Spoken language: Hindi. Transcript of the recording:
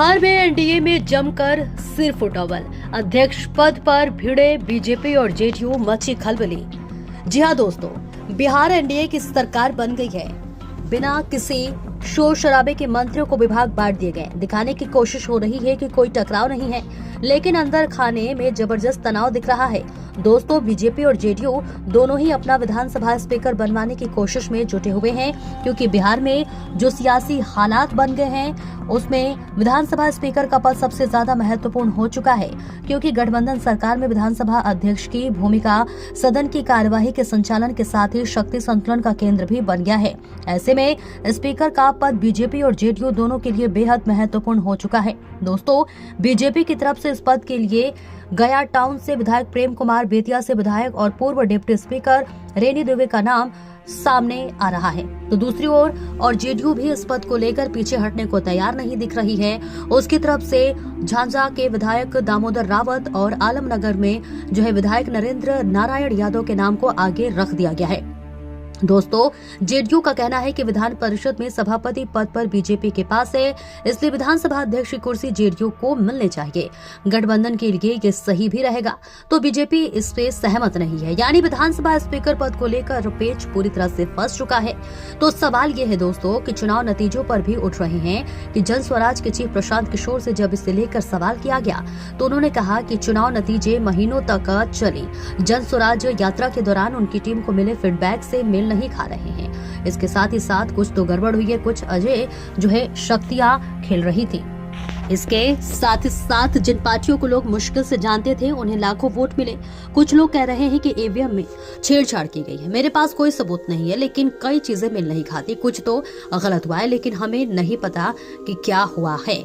बिहार में एनडीए में जमकर सिर फुटौल, अध्यक्ष पद पर भिड़े बीजेपी और जेडीयू, मची खलबली। जी हां दोस्तों, बिहार एनडीए की सरकार बन गई है। बिना किसी शोर शराबे के मंत्रियों को विभाग बांट दिए गए। दिखाने की कोशिश हो रही है कि कोई टकराव नहीं है, लेकिन अंदर खाने में जबरदस्त तनाव दिख रहा है। दोस्तों, बीजेपी और जेडीयू दोनों ही अपना विधानसभा स्पीकर बनवाने की कोशिश में जुटे हुए हैं, क्योंकि बिहार में जो सियासी हालात बन गए हैं उसमें विधानसभा स्पीकर का पद सबसे ज्यादा महत्वपूर्ण हो चुका है, क्योंकि गठबंधन सरकार में विधानसभा अध्यक्ष की भूमिका सदन की कार्यवाही के संचालन के साथ ही शक्ति संतुलन का केंद्र भी बन गया है। ऐसे में स्पीकर का पद बीजेपी और जेडीयू दोनों के लिए बेहद महत्वपूर्ण हो चुका है। दोस्तों, बीजेपी की तरफ से इस पद के लिए गया टाउन से विधायक प्रेम कुमार, बेतिया से विधायक और पूर्व डिप्टी स्पीकर रेनी देवी का नाम सामने आ रहा है। तो दूसरी ओर और जेडीयू भी इस पद को लेकर पीछे हटने को तैयार नहीं दिख रही है। उसकी तरफ से झांझा के विधायक दामोदर रावत और आलमनगर में जो है विधायक नरेंद्र नारायण यादव के नाम को आगे रख दिया गया है। दोस्तों, जेडीयू का कहना है कि विधान परिषद में सभापति पद पर बीजेपी के पास है, इसलिए विधानसभा अध्यक्ष की कुर्सी जेडीयू को मिलनी चाहिए। गठबंधन के लिए ये सही भी रहेगा, तो बीजेपी इस पे सहमत नहीं है। यानी विधानसभा स्पीकर पद को लेकर पेच पूरी तरह से फंस चुका है। तो सवाल ये है दोस्तों कि चुनाव नतीजों पर भी उठ रहे हैं कि जन स्वराज के चीफ प्रशांत किशोर से जब इसे लेकर सवाल किया गया तो उन्होंने कहा कि चुनाव नतीजे महीनों तक चली। जन स्वराज यात्रा के दौरान उनकी टीम को मिले फीडबैक से मेल नहीं खा रहे हैं। इसके साथ ही साथ कुछ तो गड़बड़ हुई है, कुछ अजय जो है शक्तियां खेल रही थी। इसके साथ ही साथ जिन पार्टियों को लोग मुश्किल से जानते थे उन्हें लाखों वोट मिले। कुछ लोग कह रहे हैं कि ईवीएम में छेड़छाड़ की गई है। मेरे पास कोई सबूत नहीं है, लेकिन कई चीजें मिल नहीं खाती। कुछ तो गलत हुआ है, लेकिन हमें नहीं पता कि क्या हुआ है।